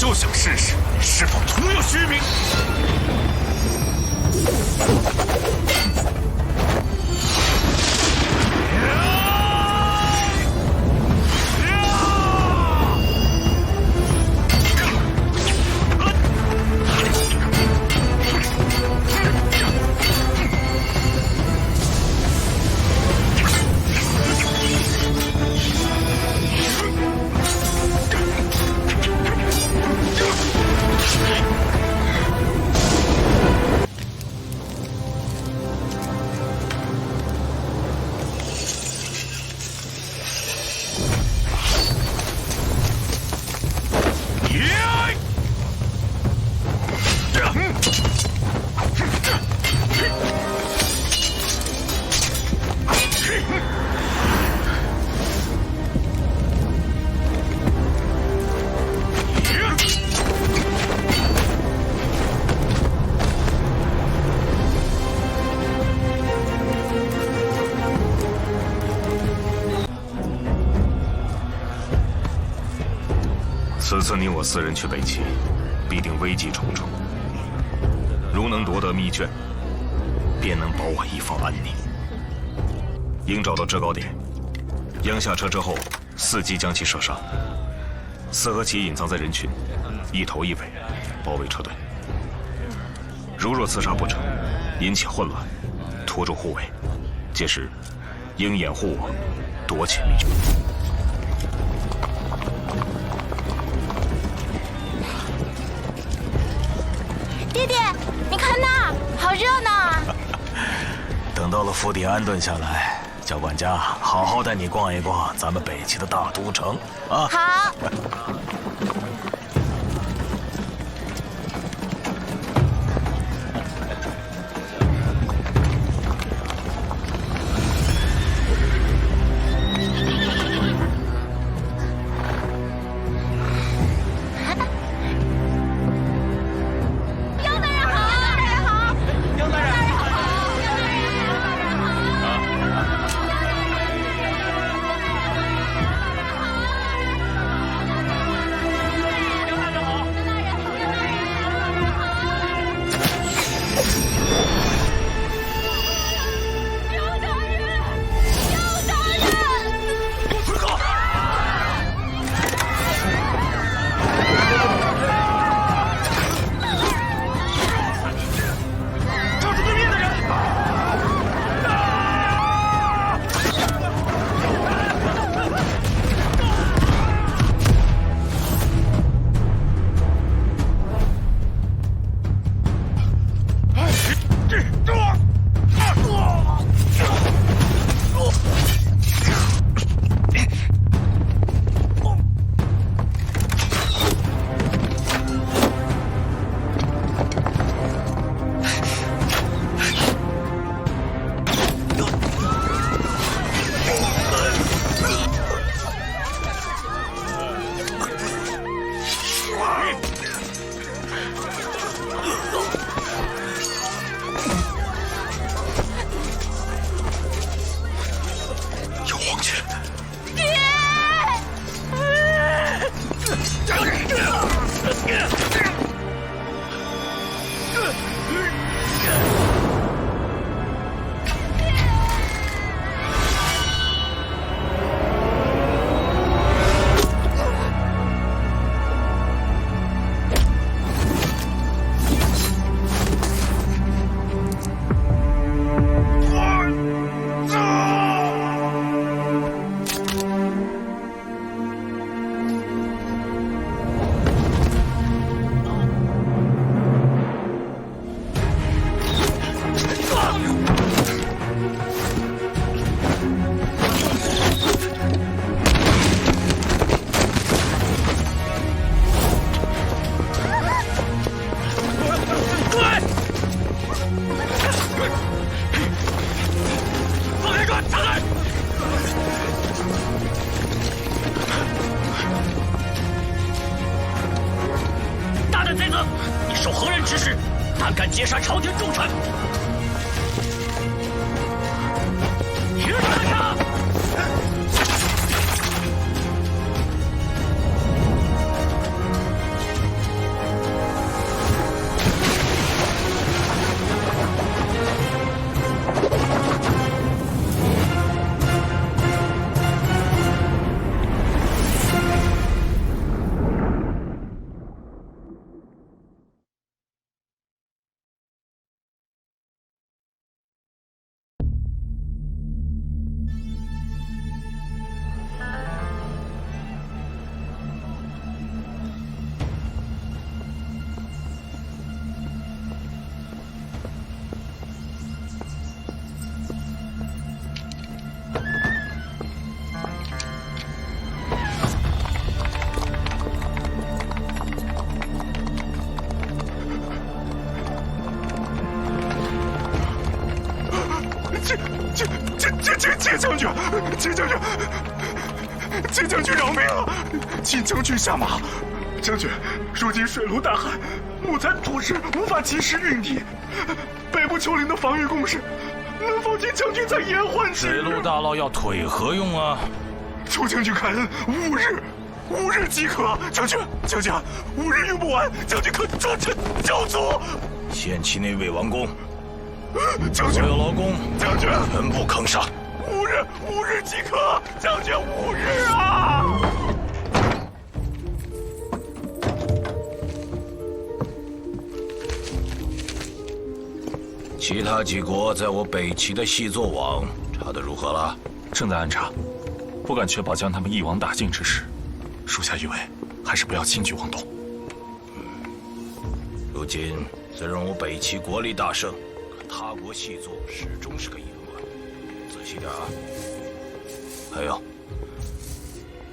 就想试试你是否徒有虚名。此次你我4人去北齐，必定危机重重。如能夺得密卷，便能保我一方安宁。应找到制高点，央下车之后，伺机将其射杀。四和其隐藏在人群，一头一尾包围车队。如若刺杀不成，引起混乱，拖住护卫，届时应掩护我夺取密卷。弟弟，你看那，好热闹啊！等到了府邸安顿下来，叫管家好好带你逛一逛咱们北齐的大都城啊！好。接将军，接将军，接将军饶命啊！请将军下马。将军，如今水陆大旱，木材土石无法及时运抵，北部丘陵的防御工事，能否请将军再延缓几日？水陆大涝要腿何用啊？求将军开恩，5日即可。将军，5日用不完，将军可重臣教卒。限期内未完工，将军，所有劳工将军全部坑杀。5日即可，将军5日啊！其他几国在我北齐的细作网查得如何了？正在安查，不敢确保将他们一网打尽之时，属下以为还是不要轻举妄动。如今虽然我北齐国力大盛，可他国细作始终是个隐患。仔细点啊！还有，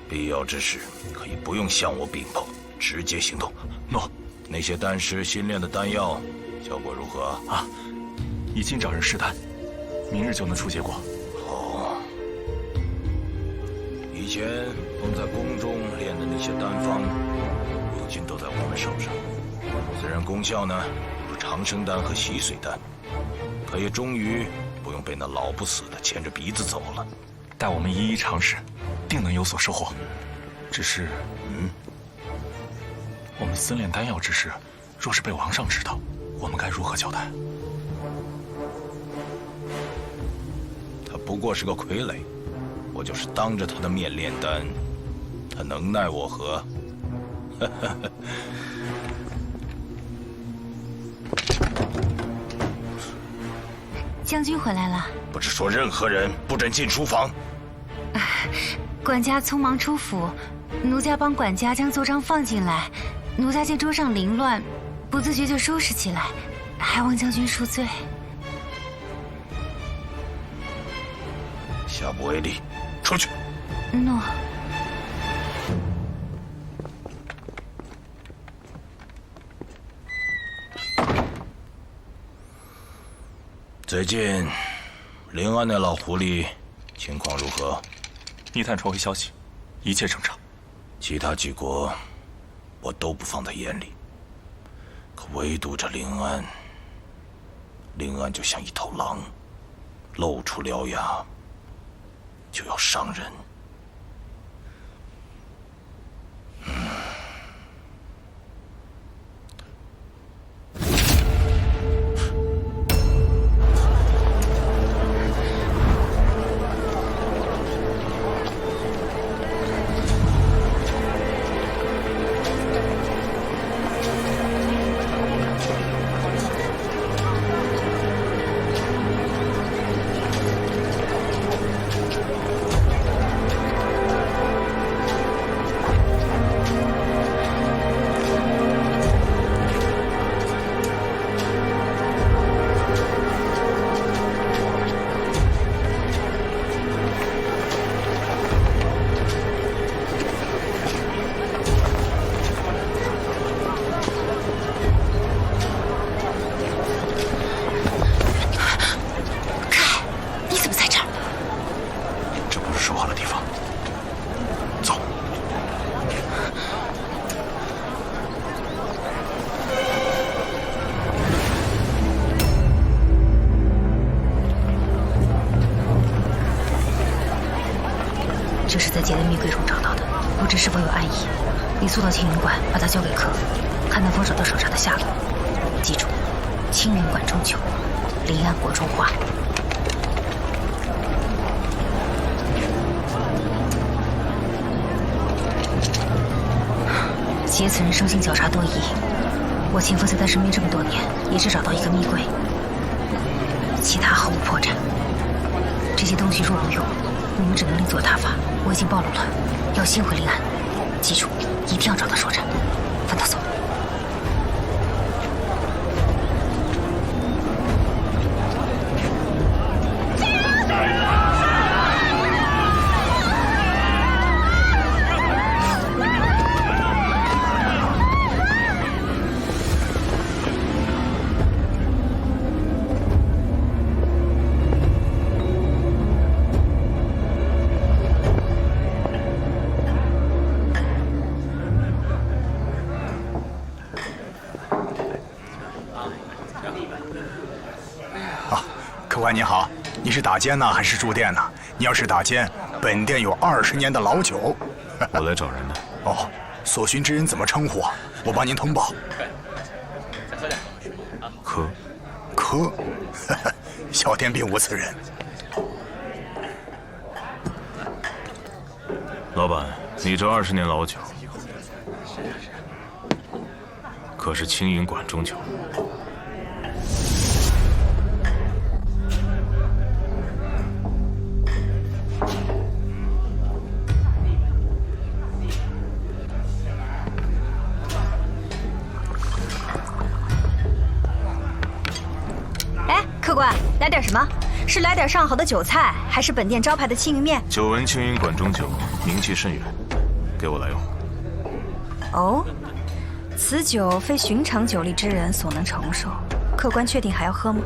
必要之时可以不用向我禀报，直接行动。诺。那些丹师新炼的丹药效果如何啊？已经找人试丹，明日就能出结果。哦，以前封在宫中炼的那些丹方，如今都在我们手上。虽然功效呢不如长生丹和洗髓丹，可也终于不用被那老不死的牵着鼻子走了。待我们一一尝试，定能有所收获。只是，我们私炼丹药之事，若是被王上知道，我们该如何交代？他不过是个傀儡，我就是当着他的面炼丹，他能奈我何？将军回来了。不是说任何人不准进书房。管家匆忙出府，奴家帮管家将奏章放进来，奴家见桌上凌乱，不自觉就收拾起来，还望将军恕罪。下不为例，出去。诺。最近，临安那老狐狸情况如何？密探传回消息，一切正常。其他几国，我都不放在眼里，可唯独这临安，临安就像一头狼，露出獠牙就要伤人。这是在劫的密柜中找到的，不知是否有暗意。你速到青云馆，把它交给客，看能否找到手札的下落。记住，青云馆中求，临安国中花。劫此人生性狡诈多疑，我潜伏在他身边这么多年，也只找到一个密柜，其他毫无破绽。这些东西若无用，我们只能另作他法。我已经暴露了，要先回临安。记住，一定要找到手札。范大松。官您好，你是打尖呢还是住店呢？你要是打尖，本店有20年的老酒。我来找人的。哦，所寻之人怎么称呼啊？我帮您通报。柯，小店并无此人。老板，你这20年老酒，可是青云馆中酒？哎，客官，来点什么？是来点上好的酒菜，还是本店招牌的青云面？久闻青云馆中酒名气甚远，给我来一壶。哦，此酒非寻常酒力之人所能承受，客官确定还要喝吗？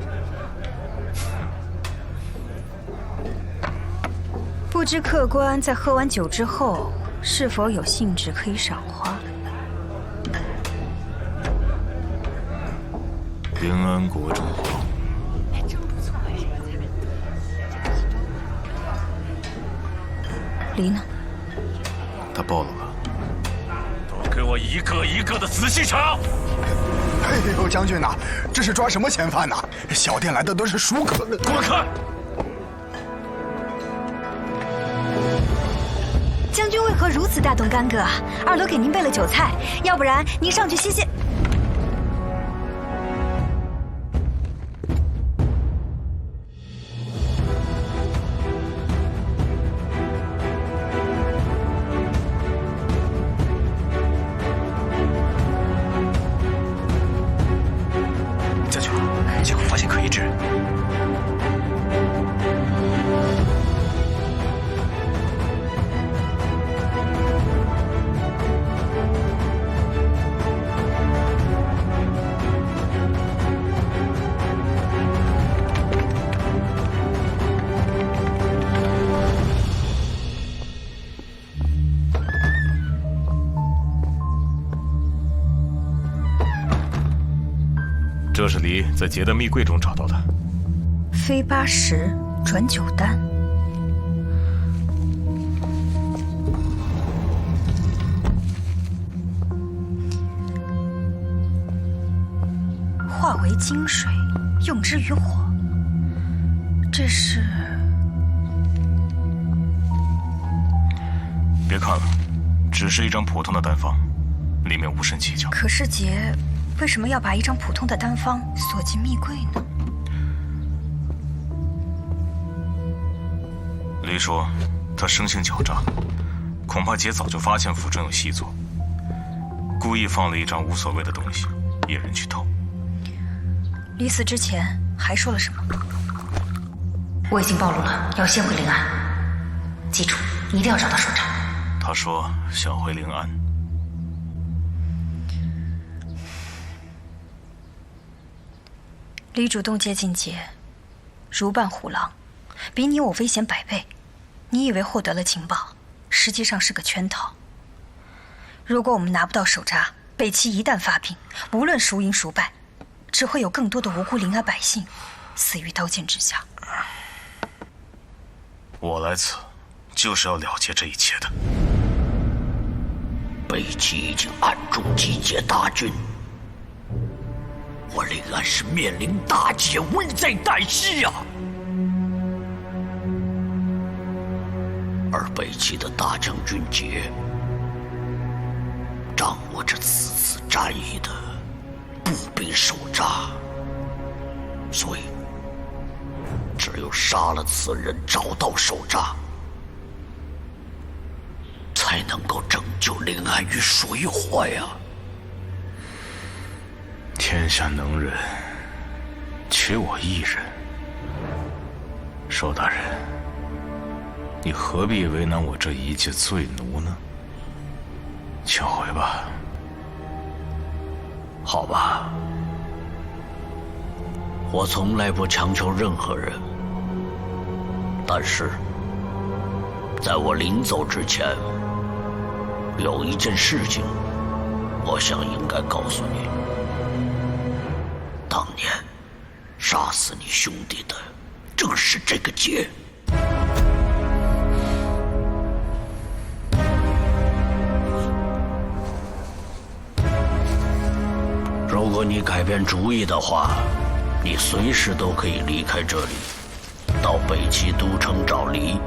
不知客官在喝完酒之后，是否有兴致可以赏花？临安国中花。梨呢？他暴露了。都给我一个一个的仔细查！哎呦，将军呐，这是抓什么嫌犯呐？小店来的都是熟客。滚开！将军为何如此大动干戈啊？二楼给您备了酒菜，要不然您上去歇歇。将军，结果发现可疑之人。这是离在杰的密柜中找到的。非80转9单，化为金水，用之于火。这是？别看了，只是一张普通的单方，里面无甚蹊跷。可是杰为什么要把一张普通的单方锁进密柜呢？离说，他生性狡诈，恐怕杰早就发现府中有细作，故意放了一张无所谓的东西，引人去偷。离死之前还说了什么？我已经暴露了，要先回临安。记住，一定要找到首长。他说想回临安。李主动接近杰，如扮虎狼，比你我危险100倍。你以为获得了情报，实际上是个圈套。如果我们拿不到手札，北齐一旦发兵，无论孰赢孰败，只会有更多的无辜临安百姓死于刀剑之下。我来此，就是要了结这一切的。北齐已经暗中集结大军，我临安是面临大劫，危在旦夕呀！而北齐的大将军杰掌握着此次战役的步兵手札，所以只有杀了此人，找到手札，才能够拯救临安于水火呀！天下能人，缺我一人。寿大人，你何必为难我这一介罪奴呢？请回吧。好吧，我从来不强求任何人，但是在我临走之前，有一件事情，我想应该告诉你。当年杀死你兄弟的，正是这个劫。如果你改变主意的话，你随时都可以离开这里，到北齐都城找黎。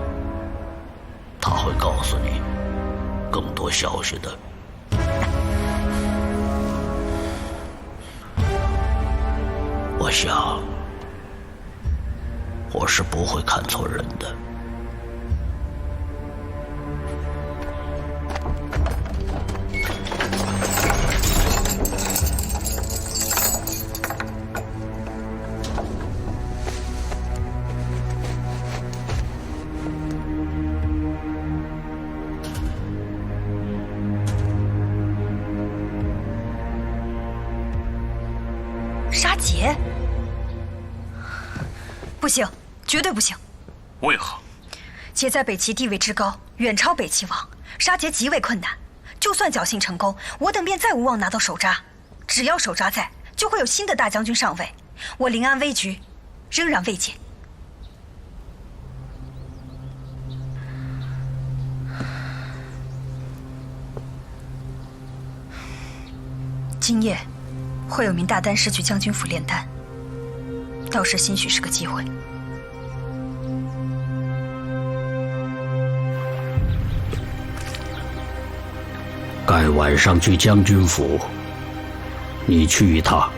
他会告诉你更多消息的。我想，我是不会看错人的。杀劫？不行，绝对不行！为何？劫在北齐地位之高，远超北齐王，杀劫极为困难。就算侥幸成功，我等便再无望拿到手札。只要手札在，就会有新的大将军上位。我临安危局，仍然未解。今夜会有名大丹师去将军府炼丹，到时兴许是个机会。该晚上去将军府，你去一趟。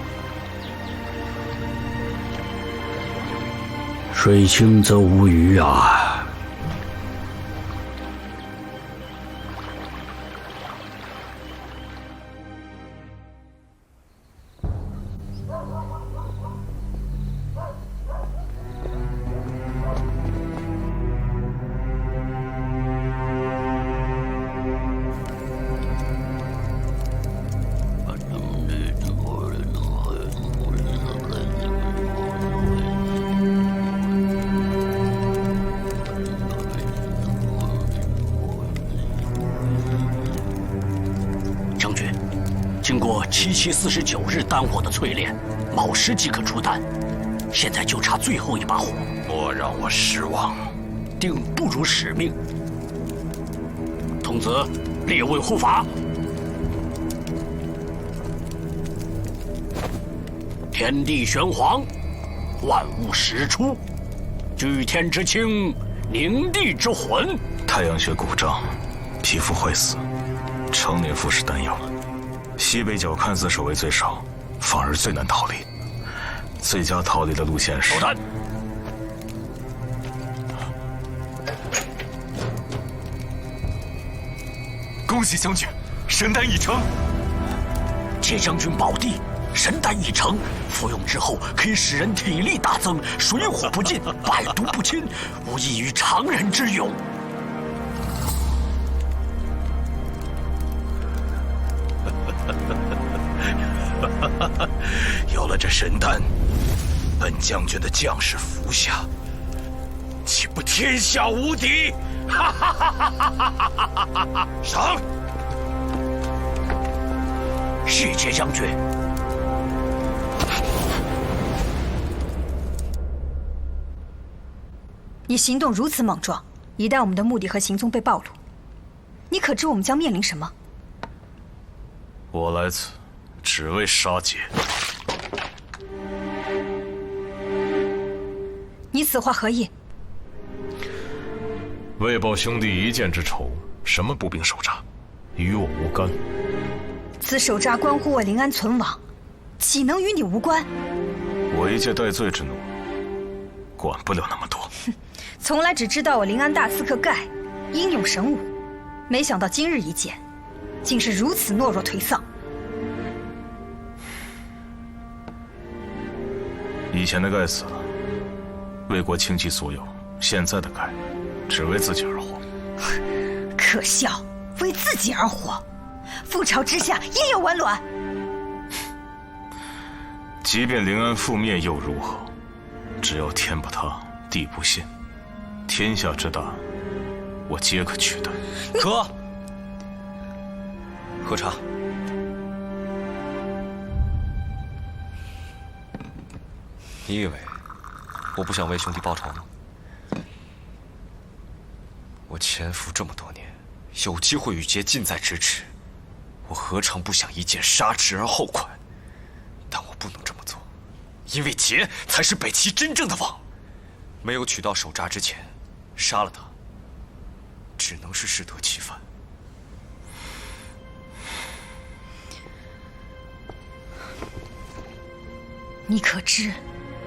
水清则无鱼啊。经过7期49日丹火的淬炼，卯时即可出丹。现在就差最后一把火，莫让我失望。定不辱使命。童子，列位护法。天地玄黄，万物始出，聚天之清，凝地之魂。太阳穴鼓胀，皮肤坏死，常年服食丹药。西北角看似守卫最少，反而最难逃离。最佳逃离的路线是。守丹。恭喜将军，神丹已成。借将军宝地，神丹已成，服用之后可以使人体力大增，水火不进，百毒不侵，无异于常人之勇。有了这神丹，本将军的将士服下，岂不天下无敌？上！谢节将军。你行动如此莽撞，一旦我们的目的和行踪被暴露，你可知我们将面临什么？我来此，只为杀劫。你此话何意？为报兄弟一箭之仇，什么步兵手札，与我无干。此手札关乎我临安存亡，岂能与你无关？我一介戴罪之奴，管不了那么多。从来只知道我临安大刺客盖英勇神武，没想到今日一见，竟是如此懦弱颓丧。以前的盖死了，为国倾其所有；现在的盖，只为自己而活。可笑，为自己而活，覆巢之下焉有完卵？即便临安覆灭又如何？只要天不塌，地不陷，天下之大，我皆可取代。哥，喝茶。你以为我不想为兄弟报仇吗？我潜伏这么多年，有机会与劫近在咫尺，我何尝不想一剑杀之而后快？但我不能这么做，因为劫才是北齐真正的王。没有取到手札之前，杀了他，只能是适得其反。你可知，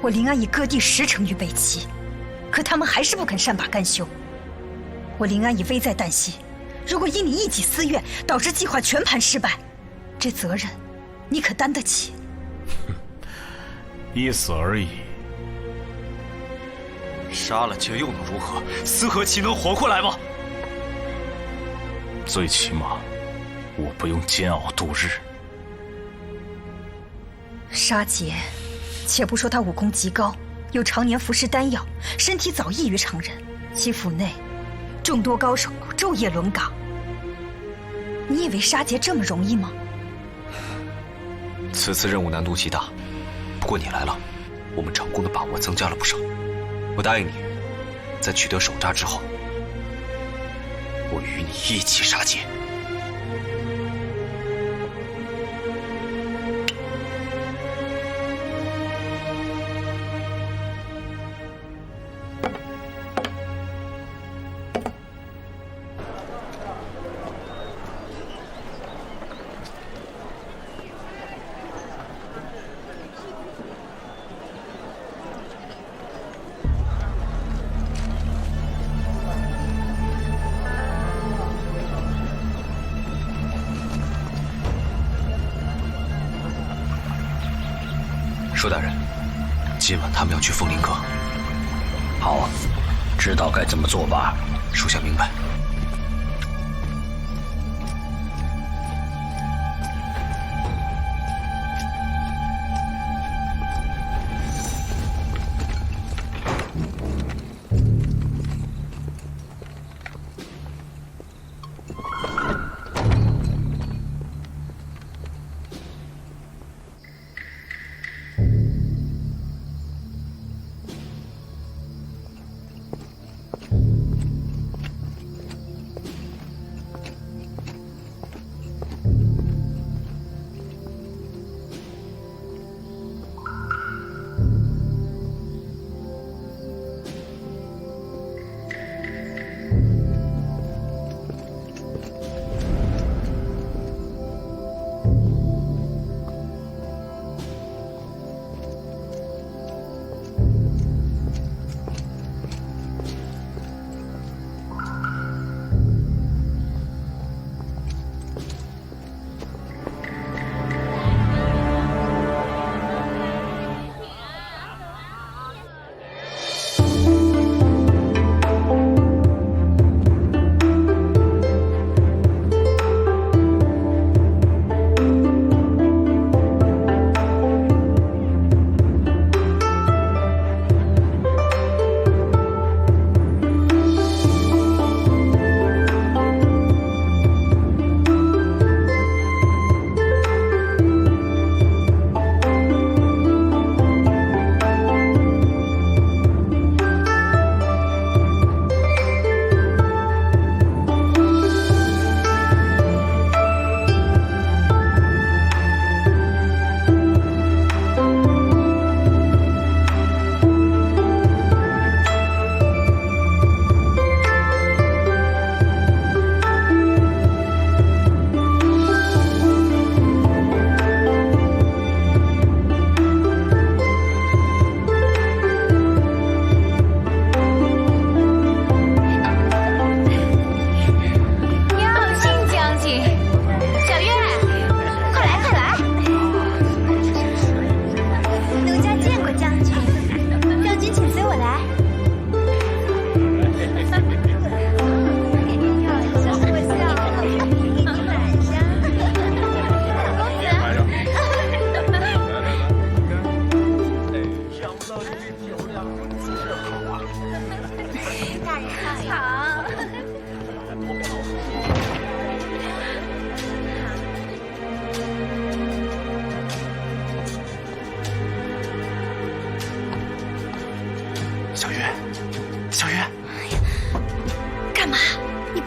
我临安已割地10城于北齐，可他们还是不肯善罢甘休。我临安已危在旦夕，如果因你一己私怨导致计划全盘失败，这责任你可担得起？一死而已。杀了劫又能如何？思和岂能活过来吗？最起码，我不用煎熬度日。杀劫，且不说他武功极高，又常年服食丹药，身体早异于常人，其府内众多高手昼夜轮岗。你以为杀劫这么容易吗？此次任务难度极大，不过你来了，我们成功的把握增加了不少。我答应你，在取得手札之后，我与你一起杀劫。舒大人，今晚他们要去凤林阁。好，知道该怎么做吧？属下明白。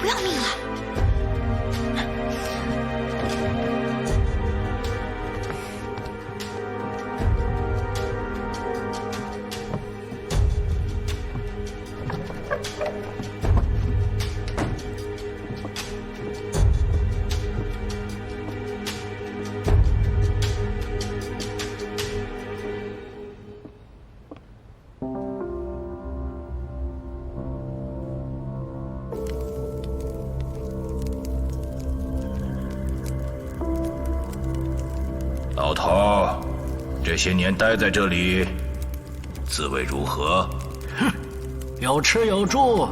不要命了？老头儿，这些年待在这里，滋味如何？有吃有住，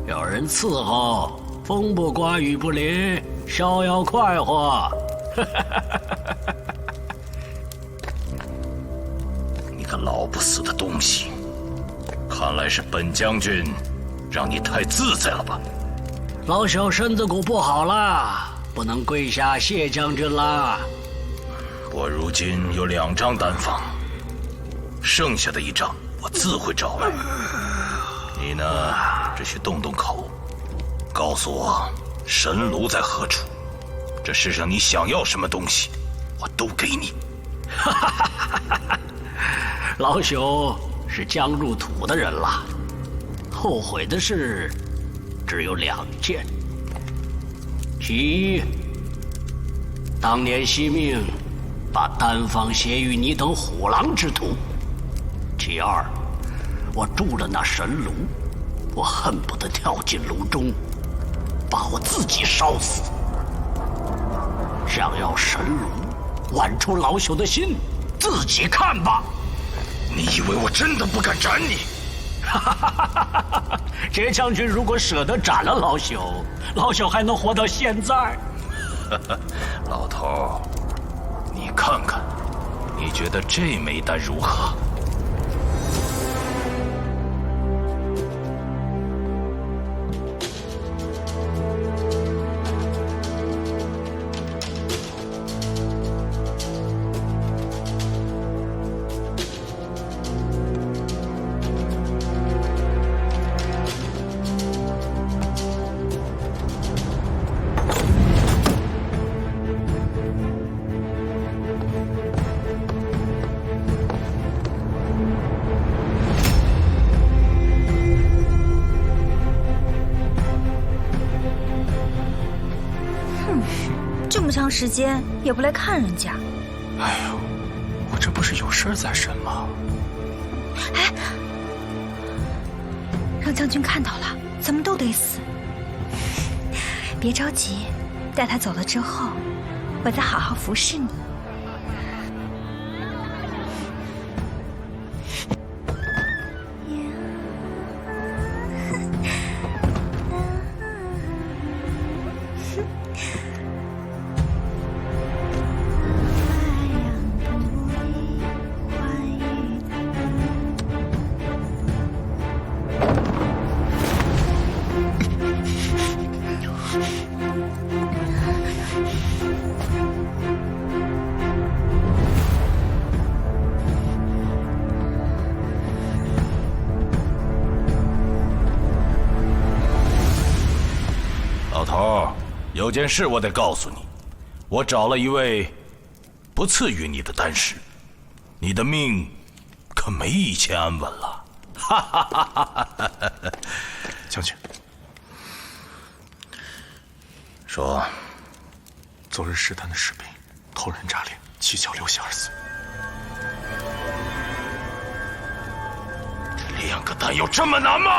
有人伺候，风不刮雨不淋，逍遥快活。你个老不死的东西，看来是本将军让你太自在了吧？老朽身子骨不好了，不能跪下谢将军啦。我如今有2张丹方，剩下的1张我自会找来。你呢，只需动动口，告诉我神炉在何处。这世上你想要什么东西，我都给你。老朽是将入土的人了，后悔的事只有2件。其一，当年惜命把丹方携于你等虎狼之徒；其二，我铸了那神炉，我恨不得跳进炉中，把我自己烧死。想要神炉剜出老朽的心，自己看吧。你以为我真的不敢斩你？这将军如果舍得斩了老朽，老朽还能活到现在。老头儿，你看看，你觉得这枚丹如何？这么长时间也不来看人家。哎呦，我这不是有事在身吗？哎，让将军看到了，咱们都得死。别着急，待他走了之后，我再好好服侍你。老头儿，有件事我得告诉你，我找了一位不次于你的丹师，你的命可没以前安稳了。哈哈哈哈哈！将军，说，昨日试探的士兵偷人扎脸，七窍流血而死。这2个丹有这么难吗？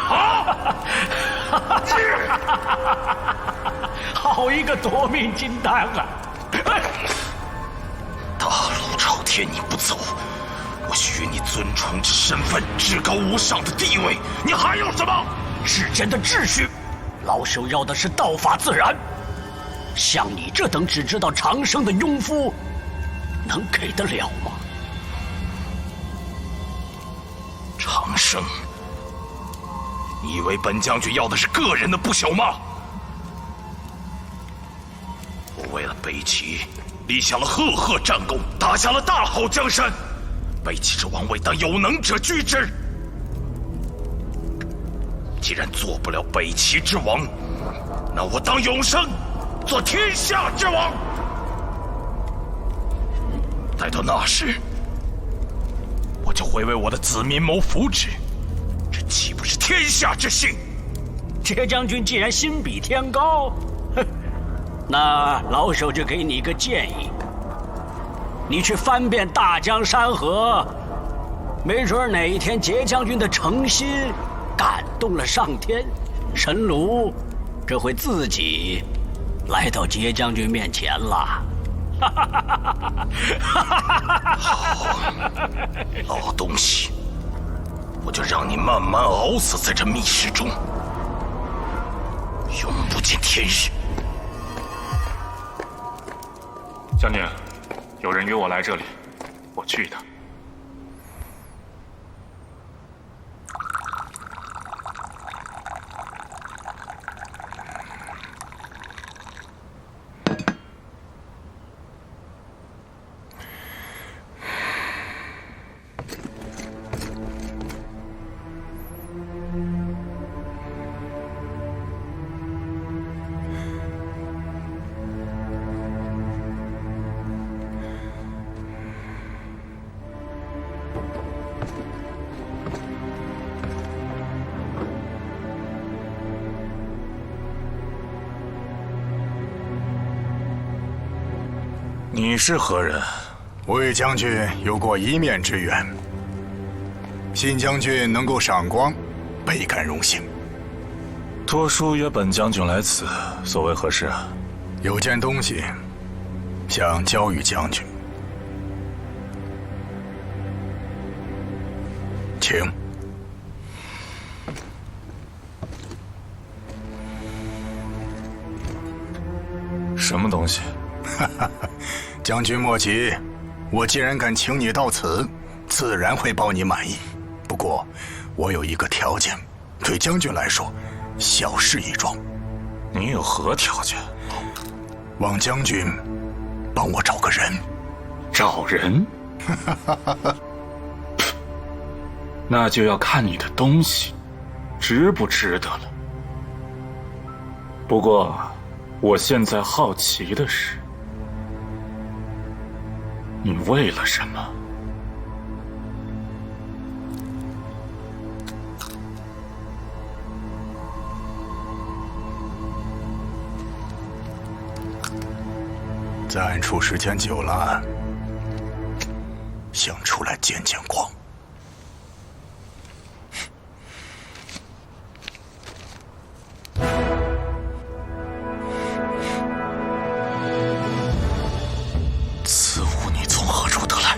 啊！好一个夺命金丹啊！大陆朝天你不走，我许你尊崇之身份、至高无上的地位，你还要什么？世间的秩序，老朽要的是道法自然。像你这等只知道长生的庸夫，能给得了吗？长生，你以为本将军要的是个人的不朽吗？我为了北齐立下了赫赫战功，打下了大好江山。北齐之王位当有能者居之。既然做不了北齐之王，那我当永生，做天下之王。待到那时，我就会为我的子民谋福祉，这岂不是天下之幸？铁将军既然心比天高，哼，那老朽就给你一个建议：你去翻遍大江山河，没准哪一天杰将军的诚心感动了上天，神炉这会自己来到杰将军面前了。好，老东西，我就让你慢慢熬死在这密室中，永不见天日。将军，有人约我来这里，我去一趟。你是何人？魏将军有过一面之缘，信将军能够赏光，倍感荣幸。托书约本将军来此，所为何事啊？有件东西想交与将军，请。什么东西？将军莫急，我既然敢请你到此，自然会报你满意。不过，我有一个条件，对将军来说，小事一桩。你有何条件？望将军帮我找个人。找人？那就要看你的东西值不值得了。不过，我现在好奇的是，你为了什么？在暗处时间久了，想出来见见光。此物你从何处得来？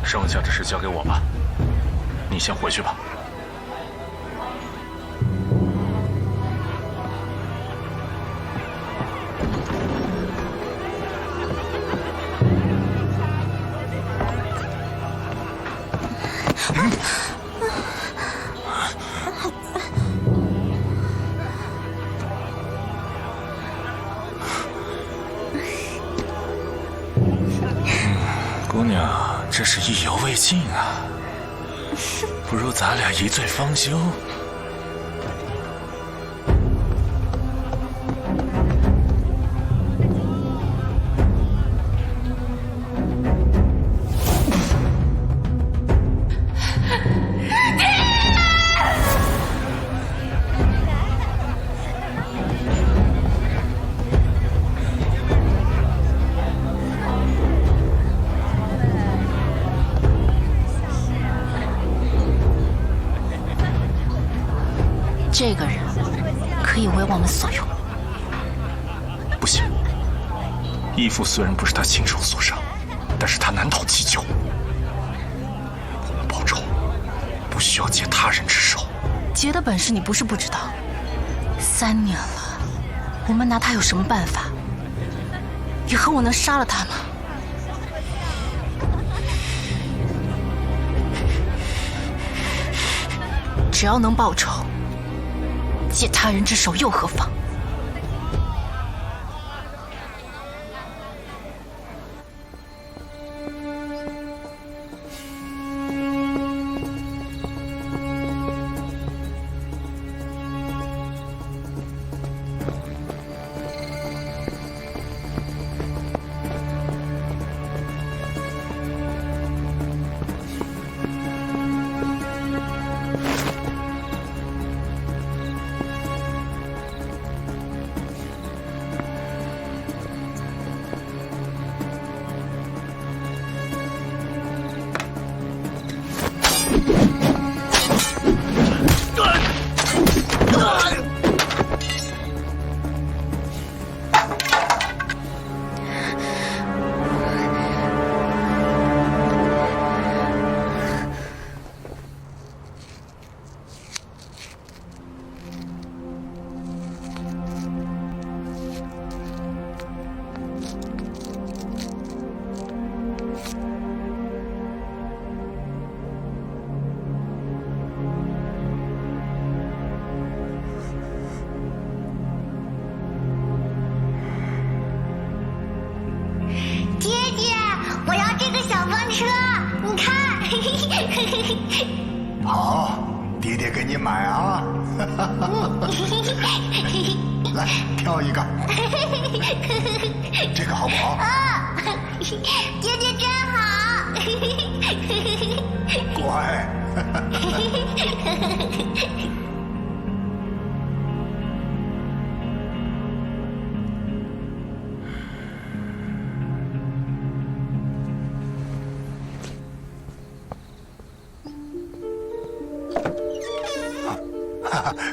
剩下的事交给我吧，你先回去吧。姑娘，这是意犹未尽啊！不如咱俩一醉方休。这个人可以为我们所用。不行，义父虽然不是他亲手所杀，但是他难逃其咎。我们报仇，不需要借他人之手。劫的本事你不是不知道，3年了，我们拿他有什么办法？也恨我能杀了他吗？只要能报仇，借他人之手又何妨？光车，你看。好，爹爹给你买啊。来，挑一个。这个好不好？爹爹真好。乖。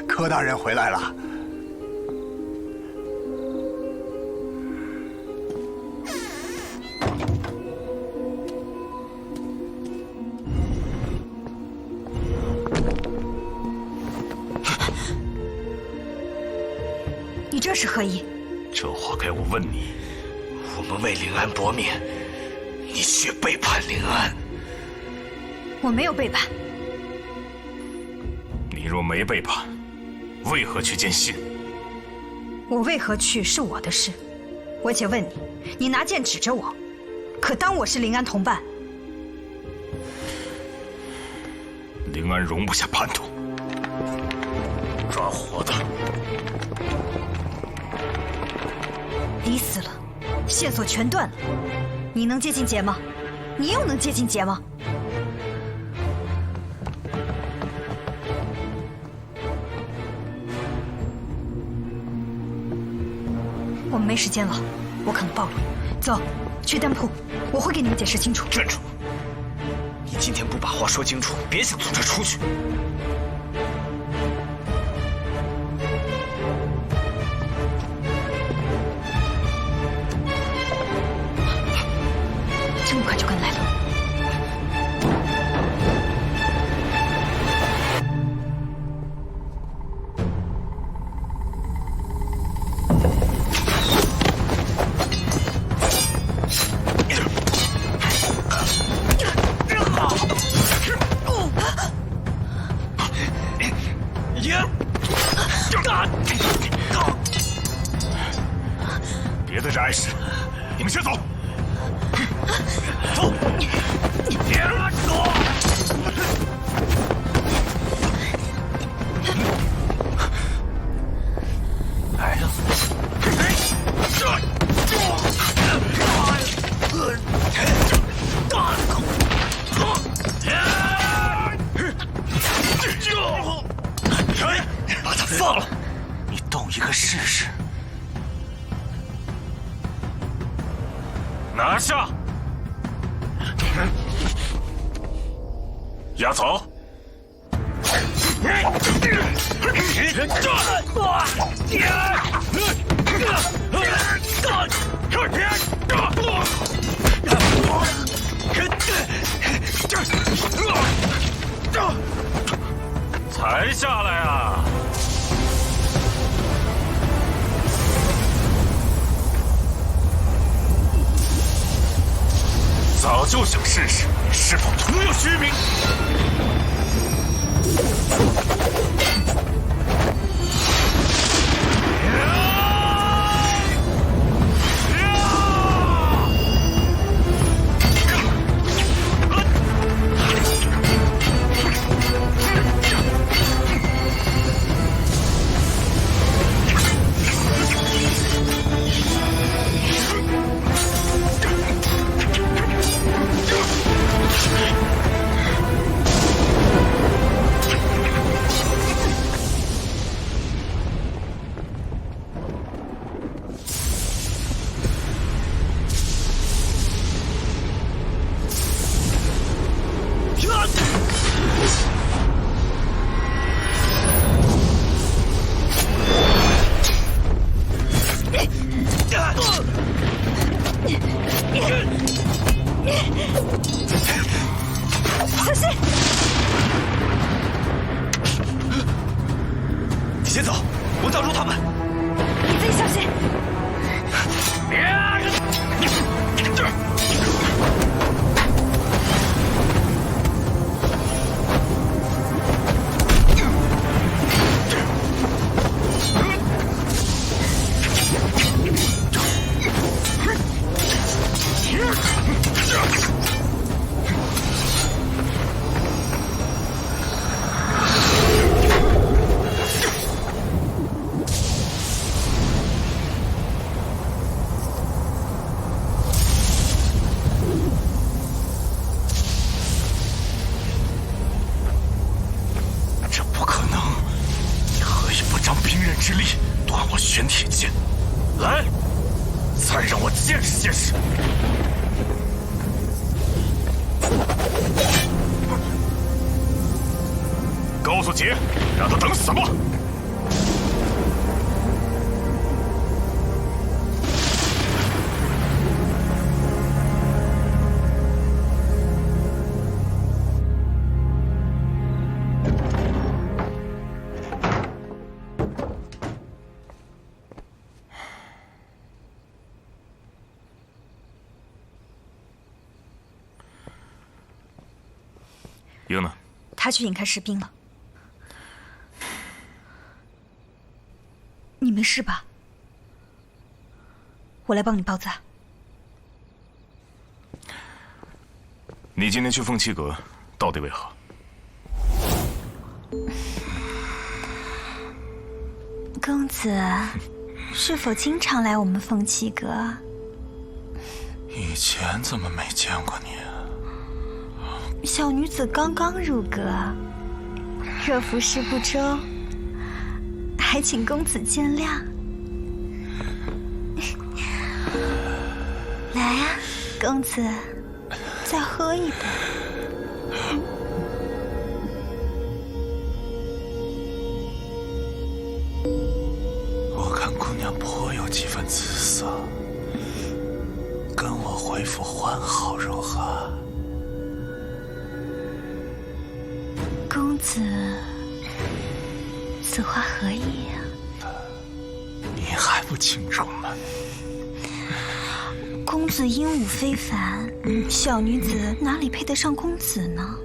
柯大人回来了。你这是何意？这话该我问你。我们为临安搏命，你却背叛临安。我没有背叛。你若没背叛，为何去见信？我为何去是我的事。我且问你，你拿剑指着我，可当我是临安同伴？临安容不下叛徒，抓活的。李死了，线索全断了。你能接近劫吗？你又能接近劫吗？我们没时间了，我可能暴露。走，去当铺，我会给你们解释清楚。站住！你今天不把话说清楚，别想从这出去。这么快就跟来了？别在这碍事，你们先走。走！别乱走！来了！把他放了！你动一个试试。拿下！押走！才下来啊！早就想试试是否徒有虚名。小心！你先走，我挡住他们。你自己小心！之力断我玄铁剑。来，再让我见识见识。告诉姐，让他等死吧。鹰呢？他去引开士兵了。你没事吧？我来帮你包扎。你今天去凤栖阁，到底为何？公子，是否经常来我们凤栖阁？以前怎么没见过你啊？小女子刚刚入阁，若服侍不周，还请公子见谅。来呀，公子，再喝一杯。我看姑娘颇有几分姿色，跟我回府欢好如何？公子，此话何意呀？你还不清楚吗？公子英武非凡，小女子哪里配得上公子呢？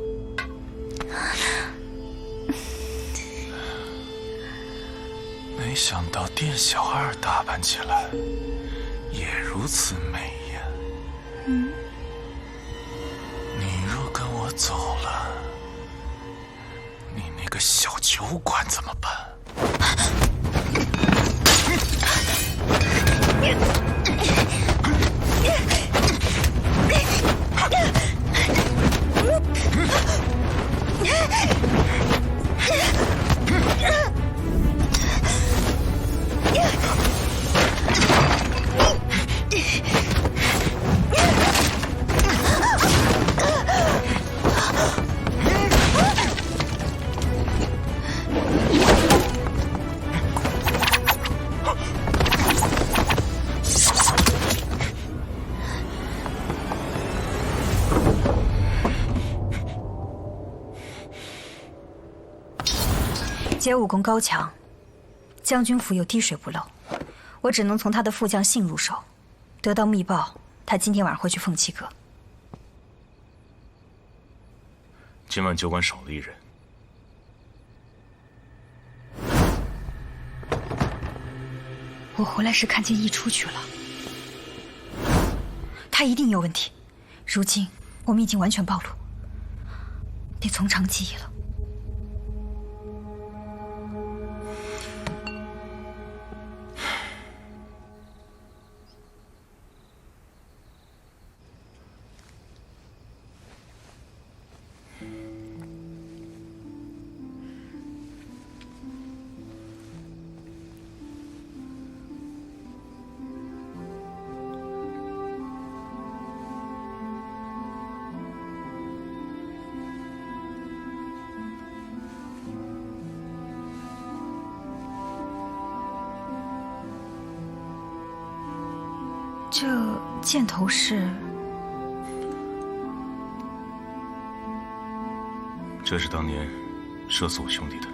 没想到店小二打扮起来也如此美艳。你若跟我走了，你那个小酒馆怎么办？姐武功高强，将军府有滴水不漏，我只能从他的副将信入手，得到密报，他今天晚上会去凤栖阁。今晚酒馆少了一人，我回来时看见溢出去了，他一定有问题。如今我们已经完全暴露，得从长计议了。这箭头是？这是当年射死我兄弟的。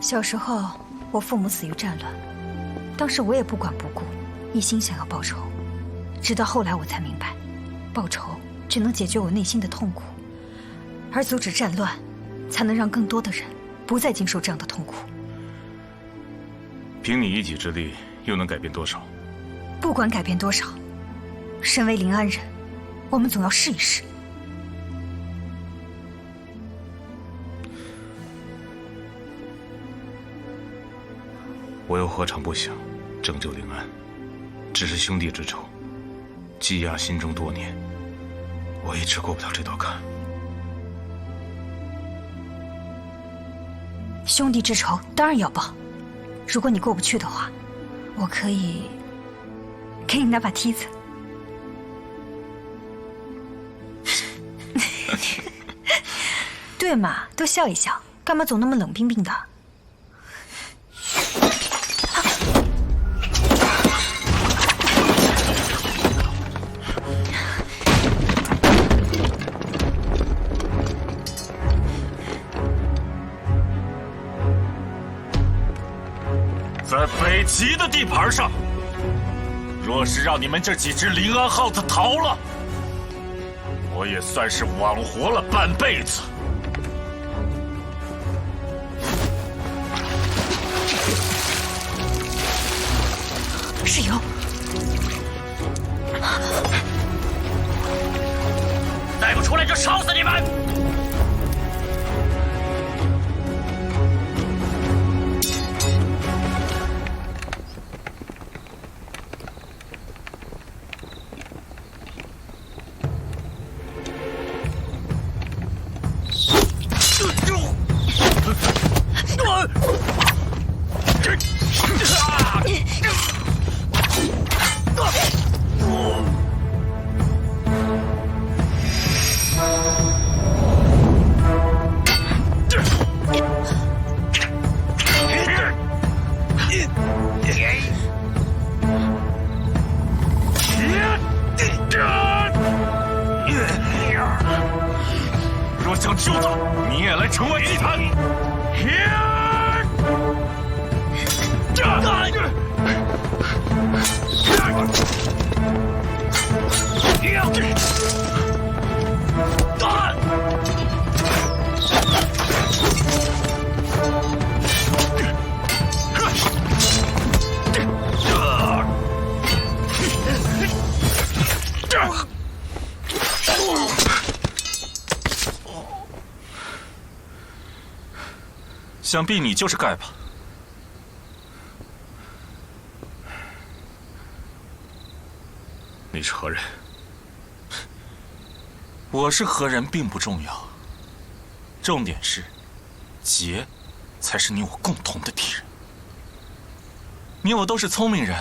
小时候，我父母死于战乱，当时我也不管不顾，一心想要报仇。直到后来我才明白，报仇只能解决我内心的痛苦，而阻止战乱，才能让更多的人不再经受这样的痛苦。凭你一己之力，又能改变多少？不管改变多少，身为临安人，我们总要试一试。我又何尝不想拯救临安？只是兄弟之仇，积压心中多年，我一直过不了这道坎。兄弟之仇当然要报。如果你过不去的话，我可以给你拿把梯子。对嘛，都笑一笑，干嘛总那么冷冰冰的？在北齐的地盘上，若是让你们这几只临安耗子逃了，我也算是枉活了半辈子。室友，再不出来就烧死你们！若想救他，你也来成为祭坛。想必你就是丐吧？你是何人？我是何人并不重要，重点是，劫才是你我共同的敌人。你我都是聪明人，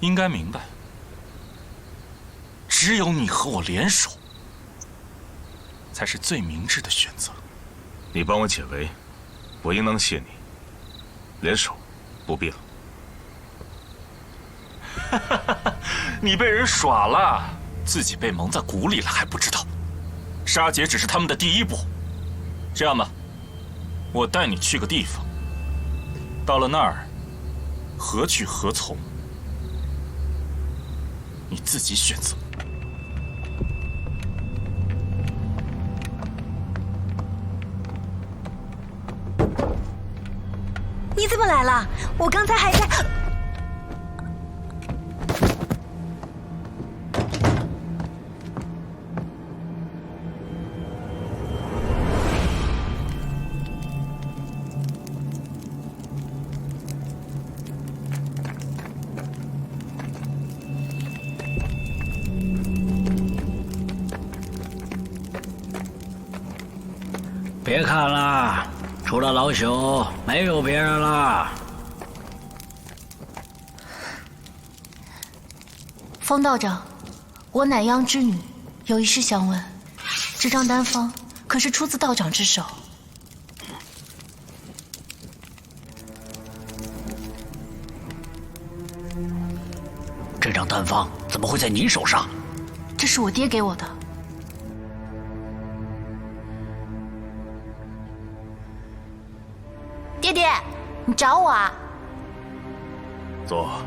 应该明白，只有你和我联手，才是最明智的选择。你帮我解围，我应当谢你。联手，不必了。你被人耍了，自己被蒙在鼓里了还不知道。杀劫只是他们的第一步。这样吧，我带你去个地方，到了那儿，何去何从，你自己选择。你怎么来了？我刚才还在……别看了，除了老朽，没有别人了。方道长，我乃央之女，有一事想问。这张丹方可是出自道长之手？这张丹方怎么会在你手上？这是我爹给我的。爹爹，你找我啊？坐。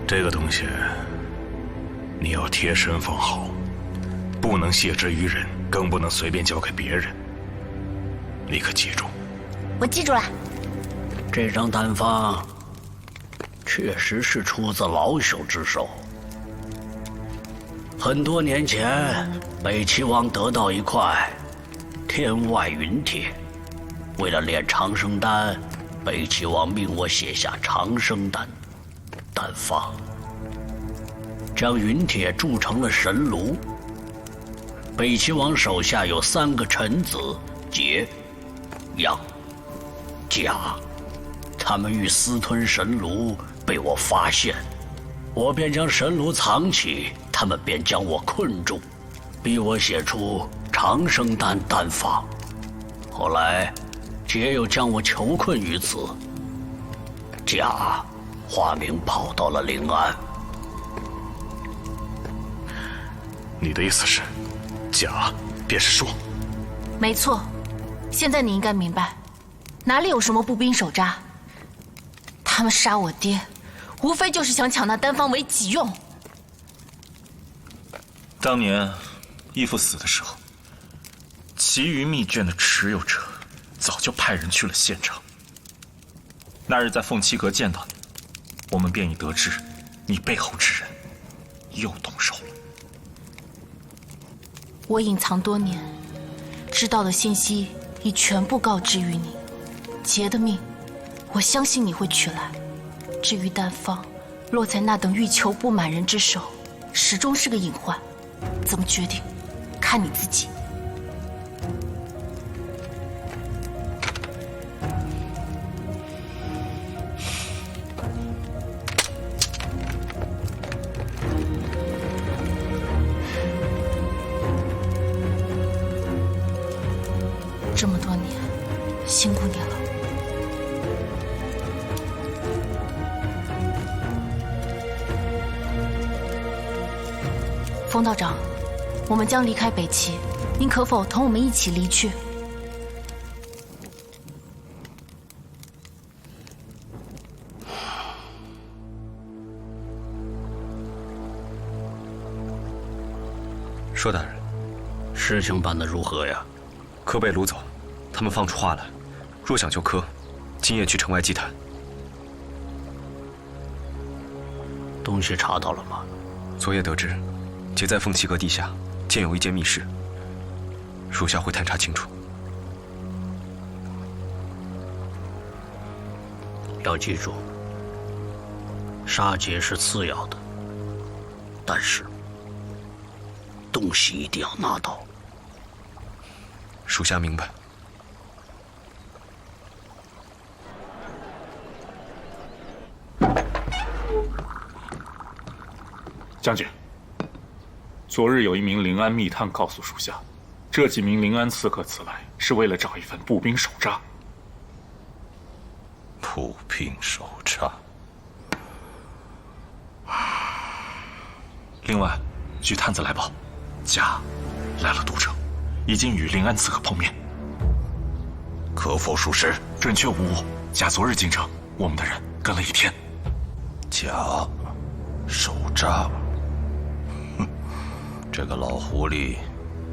这个东西，你要贴身放好，不能泄之于人，更不能随便交给别人。你可记住？我记住了。这张丹方确实是出自老朽之手，很多年前，北齐王得到一块天外云铁，为了炼长生丹，北齐王命我写下长生丹丹方，将云铁铸成了神炉。北齐王手下有3个臣子桀、鞅、贾，他们欲私吞神炉，被我发现，我便将神炉藏起，他们便将我困住，逼我写出长生丹丹方。后来，桀又将我囚困于此。贾化名跑到了临安。你的意思是，贾便是说？没错，现在你应该明白，哪里有什么步兵手札？他们杀我爹，无非就是想抢那丹方为己用。当年义父死的时候，其余密卷的持有者早就派人去了现场。那日在凤栖阁见到你，我们便已得知你背后之人又动手了。我隐藏多年，知道的信息已全部告知于你。桀的命，我相信你会取来。至于丹方，落在那等欲求不满人之手，始终是个隐患。怎么决定，看你自己。这么多年，辛苦你了。冯道长，我们将离开北齐，您可否同我们一起离去？说，大人，事情办得如何呀？柯被掳走，他们放出话来，若想救柯，今夜去城外祭坛。东西查到了吗？昨夜得知，桀在凤栖阁地下建有一间密室，属下会探查清楚。要记住，杀桀是次要的，但是东西一定要拿到。属下明白。将军，昨日有一名临安密探告诉属下，这几名临安刺客此来是为了找一份步兵手札。步兵手札。另外，据探子来报，贾来了都城，已经与临安刺客碰面。可否属实？准确无误。贾昨日进城，我们的人跟了1天。贾手札。这个老狐狸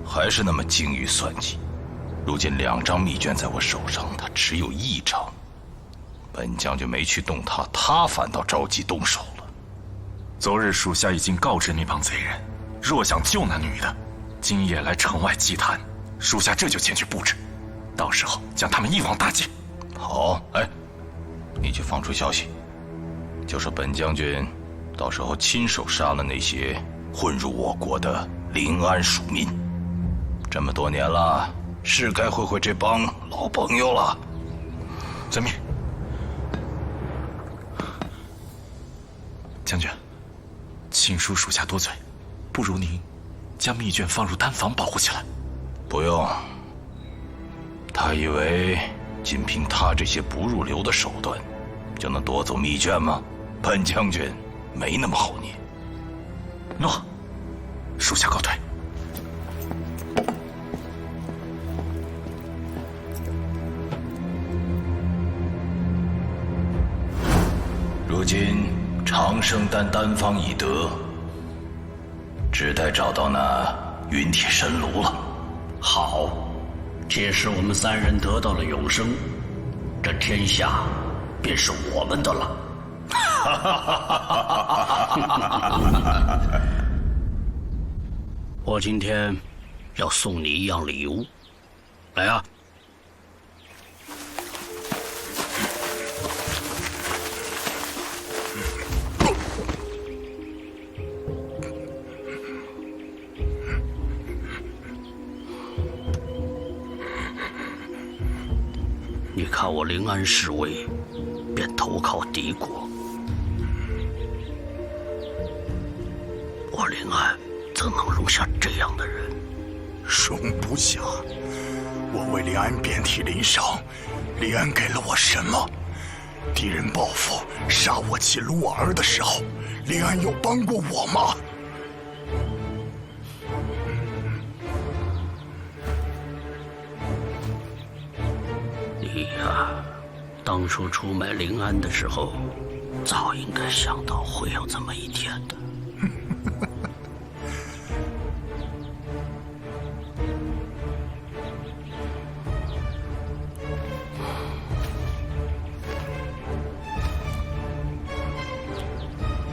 还是那么精于算计。如今2张密卷在我手上，他只有1张。本将军没去动他，他反倒着急动手了。昨日属下已经告知那帮贼人，若想救那女的，今夜来城外祭坛，属下这就前去布置，到时候将他们一网打尽。好，哎，你去放出消息，就说本将军到时候亲手杀了那些混入我国的临安蜀民。这么多年了，是该会会这帮老朋友了。遵命。将军，请恕属下多嘴，不如您将密卷放入丹房保护起来。不用。他以为仅凭他这些不入流的手段，就能夺走密卷吗？本将军没那么好捏。诺，属下告退。如今长生丹丹方已得，只待找到那云铁神炉了。好，届时我们3人得到了永生，这天下便是我们的了。我今天要送你一样礼物，来啊！你看我临安侍卫，便投靠敌国。我临安怎能容下这样的人？容不下。我为临安遍体鳞伤，临安给了我什么？敌人报复杀我妻卢我儿的时候，临安有帮过我吗？你呀，当初出卖临安的时候，早应该想到会有这么一天的。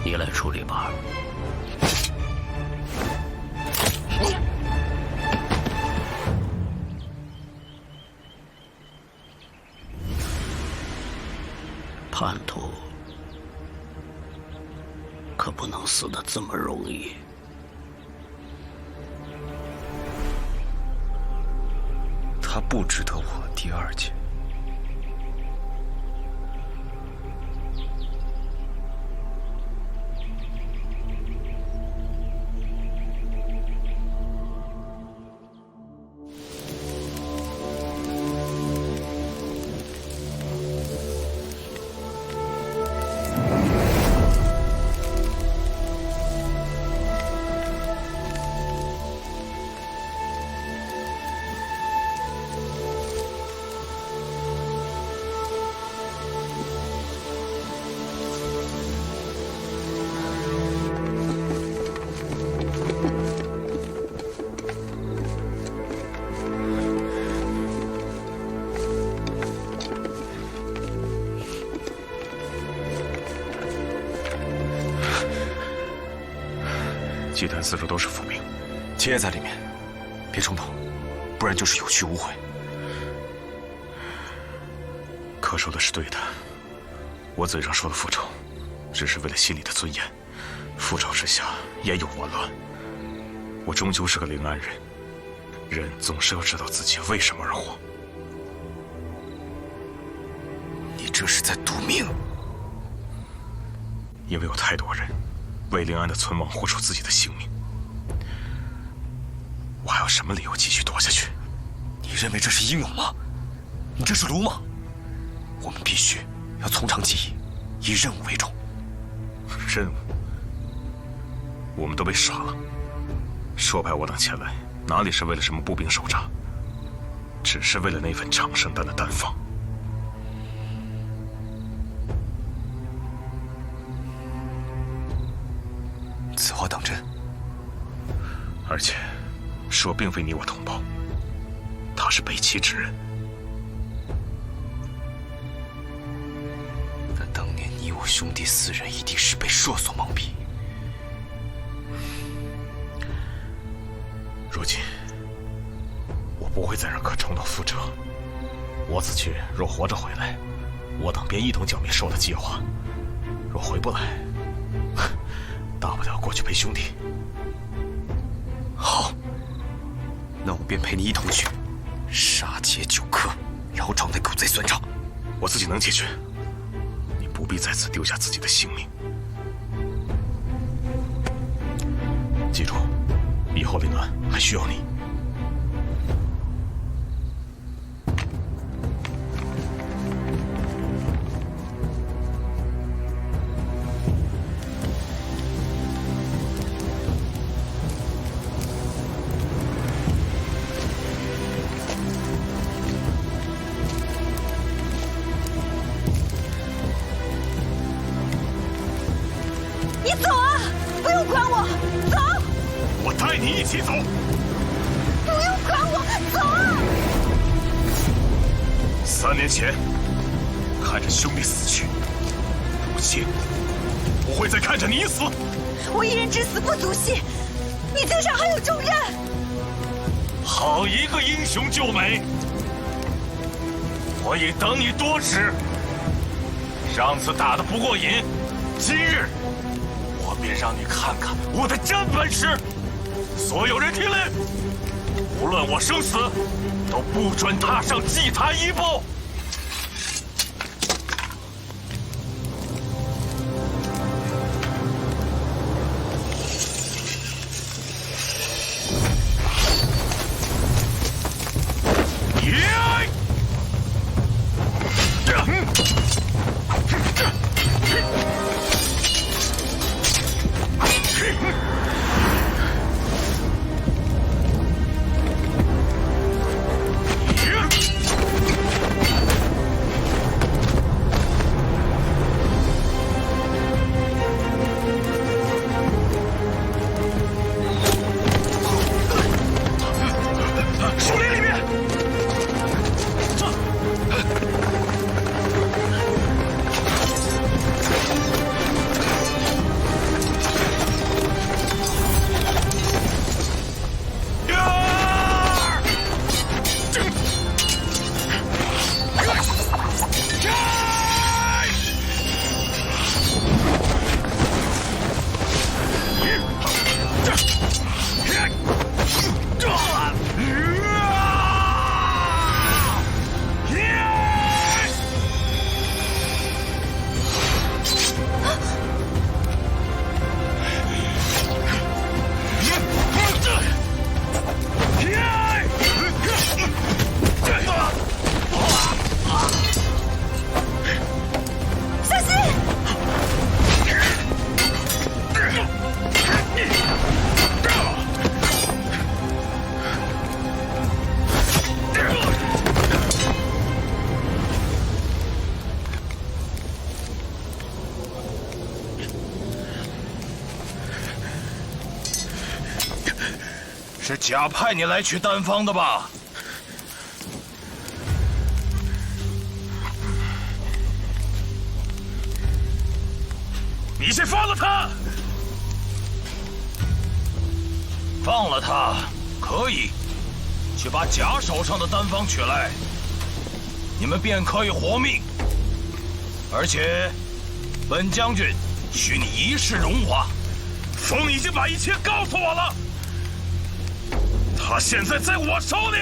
你来处理吧。叛徒可不能死得这么容易。他不值得我第二件。祭坛四处都是伏兵，姐也在里面，别冲动，不然就是有去无回。可说的是对的，我嘴上说的复仇，只是为了心里的尊严。复仇之下焉有我乱？我终究是个临安人，人总是要知道自己为什么而活。你这是在赌命。因为有太多人为临安的存亡付出自己的性命，我还有什么理由继续躲下去？你认为这是英勇吗？你这是鲁莽。我们必须要从长计议，以任务为重。任务？我们都被耍了。说派我等前来，哪里是为了什么步兵手札，只是为了那份长生丹的丹方。此话当真？而且，说并非你我同胞，他是北齐之人。那当年你我兄弟四人一定是被朔所蒙蔽。如今，我不会再让可重蹈覆辙。我此去若活着回来，我等便一同剿灭兽的计划；若回不来，大不了过去陪兄弟。好，那我便陪你一同去，杀劫9颗，然后找那狗贼算账。我自己能解决，你不必在此丢下自己的性命。记住，以后临安还需要你。你走啊！不用管我，走！我带你一起走。不用管我，走啊！3年前，看着兄弟死去，如今我会再看着你死。我一人之死不足惜，你肩上还有重任。好一个英雄救美！我已等你多时。上次打得不过瘾，今日我便让你看看我的真本事。所有人听令，无论我生死，都不准踏上祭坛一步。是贾派你来取丹方的吧？你先放了他！放了他可以，去把贾手上的丹方取来，你们便可以活命。而且，本将军许你一世荣华。风已经把一切告诉我了。他现在在我手里。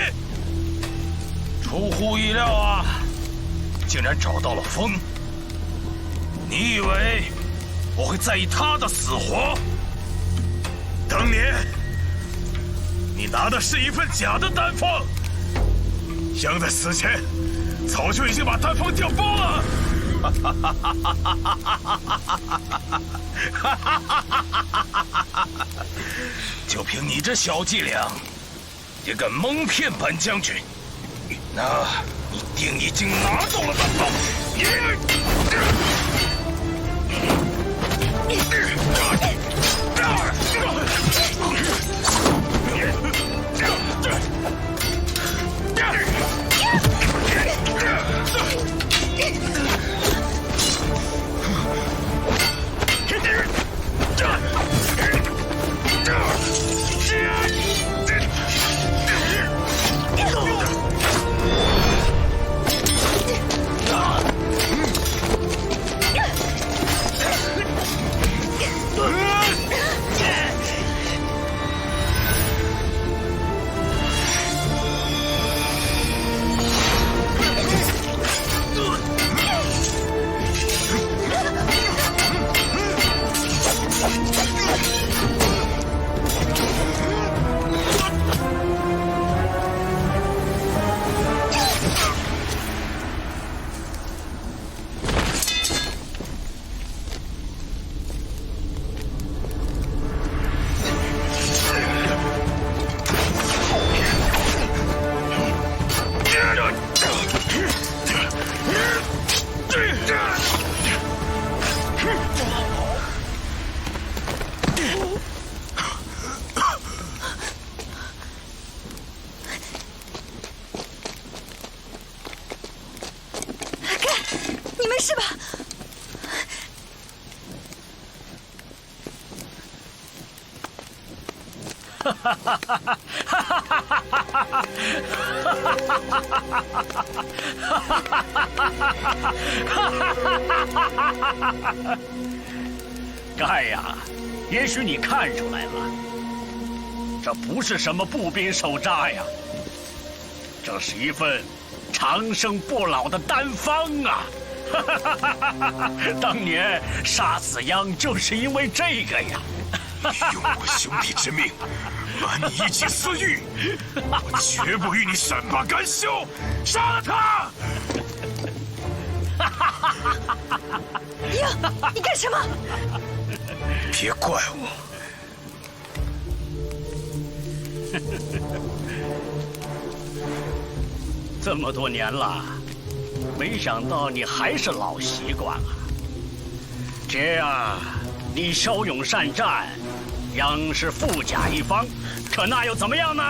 出乎意料啊，竟然找到了风。你以为我会在意他的死活？当年你拿的是一份假的丹方，香在死前早就已经把丹方调包了。就凭你这小伎俩，也敢蒙骗本将军？那你定已经拿走了丹方。盖呀，也许你看出来了，这不是什么步兵手札呀，这是一份长生不老的丹方啊！当年杀死央就是因为这个呀！用我兄弟之命，瞒你一己私欲，我绝不与你善罢甘休！杀了他！央，你干什么？别怪我。这么多年了，没想到你还是老习惯啊。这样，你骁勇善战，央是富甲一方，可那又怎么样呢？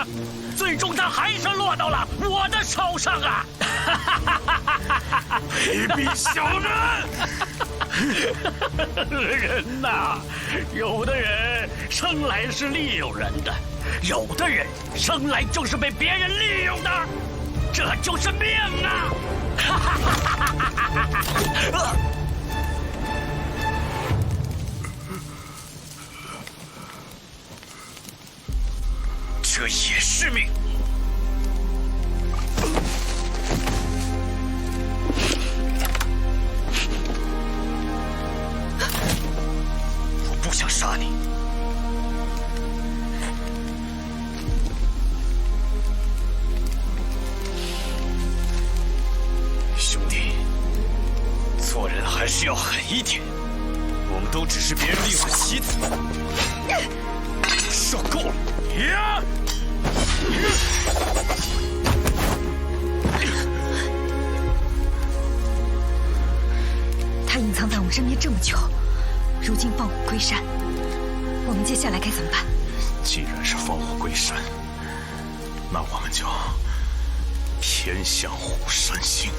最终他还是落到了我的手上啊！卑鄙小人！人呐，有的人生来是利用人的，有的人生来就是被别人利用的，这就是命啊！这也是命。我不想杀你。兄弟，做人还是要狠一点。我们都只是别人利用的棋子。受够了！呀！他隐藏在我们身边这么久，如今放虎归山，我们接下来该怎么办？既然是放虎归山，那我们就偏向虎山行。